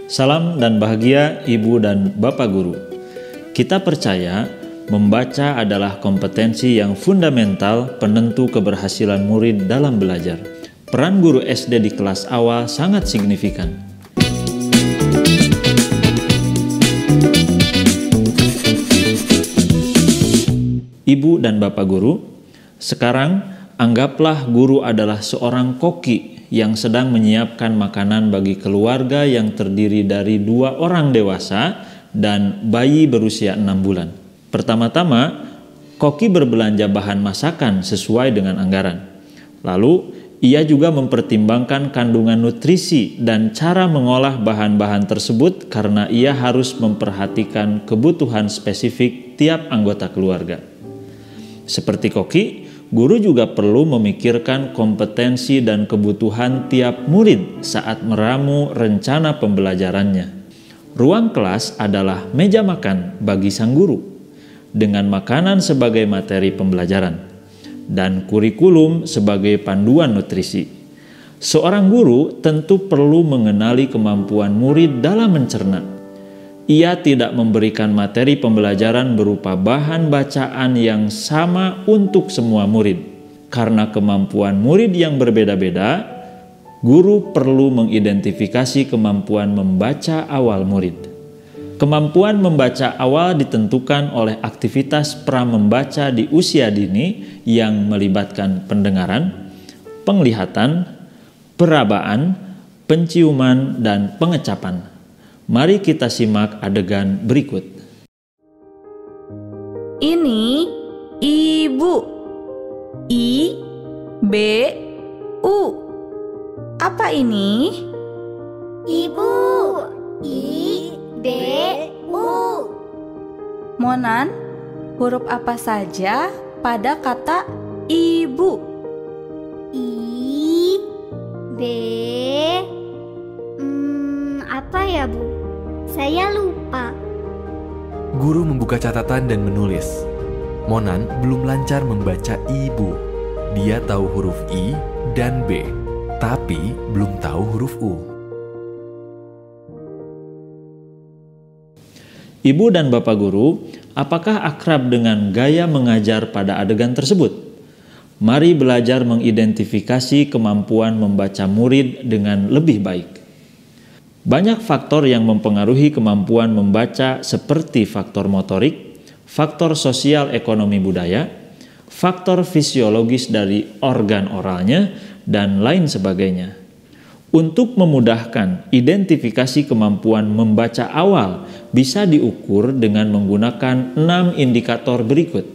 Salam dan bahagia Ibu dan Bapak Guru. Kita percaya membaca adalah kompetensi yang fundamental penentu keberhasilan murid dalam belajar. Peran guru SD di kelas awal sangat signifikan. Ibu dan Bapak Guru, sekarang anggaplah guru adalah seorang koki yang sedang menyiapkan makanan bagi keluarga yang terdiri dari 2 orang dewasa dan bayi berusia 6 bulan. Pertama-tama, koki berbelanja bahan masakan sesuai dengan anggaran. Lalu, ia juga mempertimbangkan kandungan nutrisi dan cara mengolah bahan-bahan tersebut karena ia harus memperhatikan kebutuhan spesifik tiap anggota keluarga. Seperti koki, guru juga perlu memikirkan kompetensi dan kebutuhan tiap murid saat meramu rencana pembelajarannya. Ruang kelas adalah meja makan bagi sang guru, dengan makanan sebagai materi pembelajaran, dan kurikulum sebagai panduan nutrisi. Seorang guru tentu perlu mengenali kemampuan murid dalam mencerna. Ia tidak memberikan materi pembelajaran berupa bahan bacaan yang sama untuk semua murid. Karena kemampuan murid yang berbeda-beda, guru perlu mengidentifikasi kemampuan membaca awal murid. Kemampuan membaca awal ditentukan oleh aktivitas pra-membaca di usia dini yang melibatkan pendengaran, penglihatan, perabaan, penciuman, dan pengecapan. Mari kita simak adegan berikut. Ini ibu. I, B, U. Apa ini? Ibu. I, B, U. Monan, huruf apa saja pada kata ibu? I, B. Apa ya, Bu? Saya lupa. Guru membuka catatan dan menulis. Monan belum lancar membaca ibu. Dia tahu huruf I dan B, tapi belum tahu huruf U. Ibu dan Bapak Guru, apakah akrab dengan gaya mengajar pada adegan tersebut? Mari belajar mengidentifikasi kemampuan membaca murid dengan lebih baik. Banyak faktor yang mempengaruhi kemampuan membaca seperti faktor motorik, faktor sosial ekonomi budaya, faktor fisiologis dari organ oralnya, dan lain sebagainya. Untuk memudahkan identifikasi kemampuan membaca awal bisa diukur dengan menggunakan 6 indikator berikut.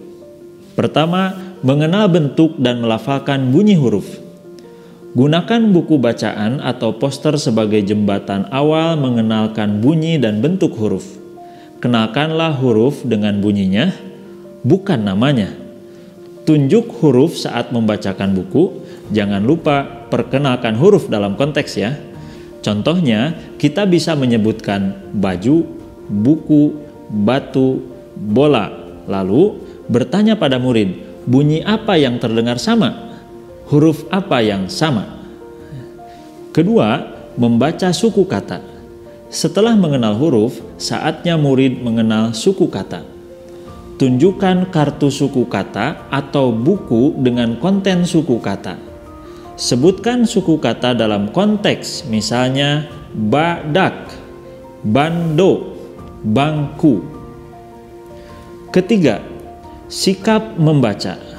Pertama, mengenal bentuk dan melafalkan bunyi huruf. Gunakan buku bacaan atau poster sebagai jembatan awal mengenalkan bunyi dan bentuk huruf. Kenalkanlah huruf dengan bunyinya, bukan namanya. Tunjuk huruf saat membacakan buku, jangan lupa perkenalkan huruf dalam konteks ya. Contohnya, kita bisa menyebutkan baju, buku, batu, bola. Lalu bertanya pada murid, bunyi apa yang terdengar sama? Huruf apa yang sama? Kedua, membaca suku kata. Setelah mengenal huruf, saatnya murid mengenal suku kata. Tunjukkan kartu suku kata atau buku dengan konten suku kata. Sebutkan suku kata dalam konteks, misalnya badak, bando, bangku. Ketiga, sikap membaca.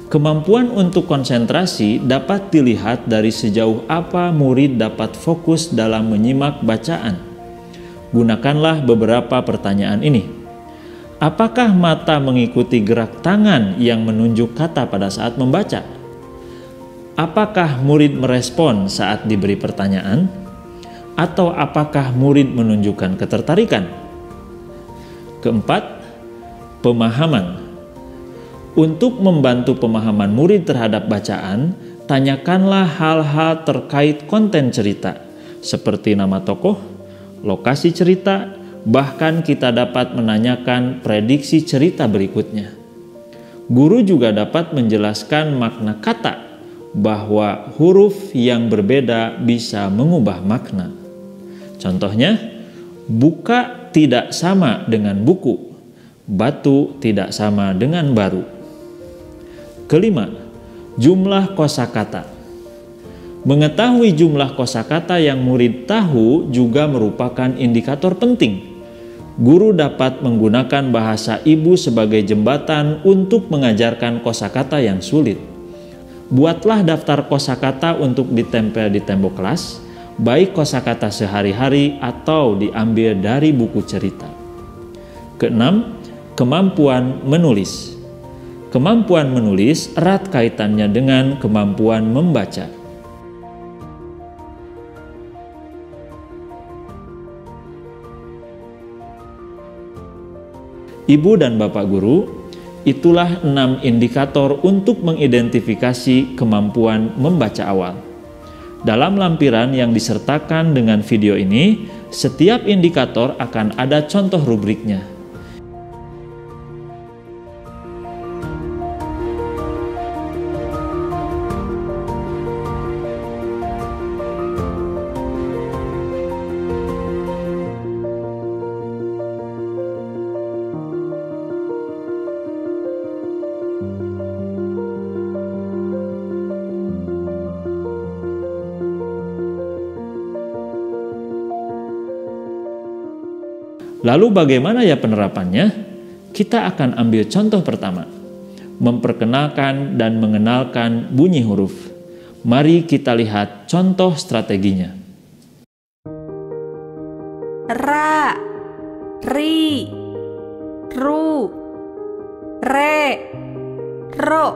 Kemampuan untuk konsentrasi dapat dilihat dari sejauh apa murid dapat fokus dalam menyimak bacaan. Gunakanlah beberapa pertanyaan ini. Apakah mata mengikuti gerak tangan yang menunjuk kata pada saat membaca? Apakah murid merespon saat diberi pertanyaan? Atau apakah murid menunjukkan ketertarikan? Keempat, pemahaman. Untuk membantu pemahaman murid terhadap bacaan, tanyakanlah hal-hal terkait konten cerita, seperti nama tokoh, lokasi cerita, bahkan kita dapat menanyakan prediksi cerita berikutnya. Guru juga dapat menjelaskan makna kata, bahwa huruf yang berbeda bisa mengubah makna. Contohnya, buka tidak sama dengan buku, batu tidak sama dengan baru. Kelima, jumlah kosakata. Mengetahui jumlah kosakata yang murid tahu juga merupakan indikator penting. Guru dapat menggunakan bahasa ibu sebagai jembatan untuk mengajarkan kosakata yang sulit. Buatlah daftar kosakata untuk ditempel di tembok kelas, baik kosakata sehari-hari atau diambil dari buku cerita. Keenam, kemampuan menulis. Kemampuan menulis erat kaitannya dengan kemampuan membaca. Ibu dan Bapak Guru, itulah 6 indikator untuk mengidentifikasi kemampuan membaca awal. Dalam lampiran yang disertakan dengan video ini, setiap indikator akan ada contoh rubriknya. Lalu bagaimana ya penerapannya? Kita akan ambil contoh pertama, memperkenalkan dan mengenalkan bunyi huruf. Mari kita lihat contoh strateginya. Ra, ri, ru, re, ro.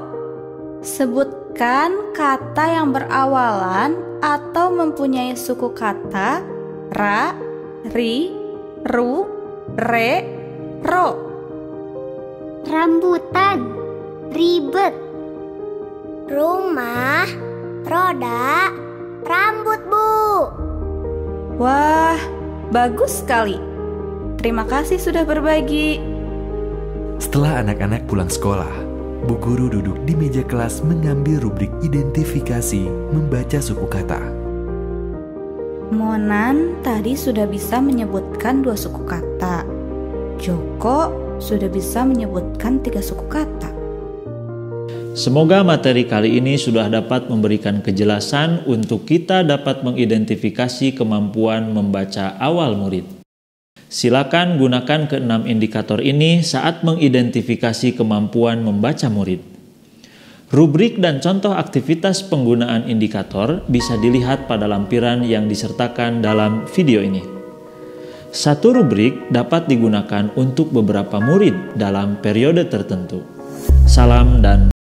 Sebutkan kata yang berawalan atau mempunyai suku kata ra, ri, ru, re, ro. Rambutan, ribet. Rumah, roda, rambut, Bu. Wah, bagus sekali. Terima kasih sudah berbagi. Setelah anak-anak pulang sekolah, Bu Guru duduk di meja kelas mengambil rubrik identifikasi membaca suku kata. Monan tadi sudah bisa menyebutkan 2 suku kata. Joko sudah bisa menyebutkan 3 suku kata. Semoga materi kali ini sudah dapat memberikan kejelasan untuk kita dapat mengidentifikasi kemampuan membaca awal murid. Silakan gunakan ke-6 indikator ini saat mengidentifikasi kemampuan membaca murid. Rubrik dan contoh aktivitas penggunaan indikator bisa dilihat pada lampiran yang disertakan dalam video ini. Satu rubrik dapat digunakan untuk beberapa murid dalam periode tertentu. Salam dan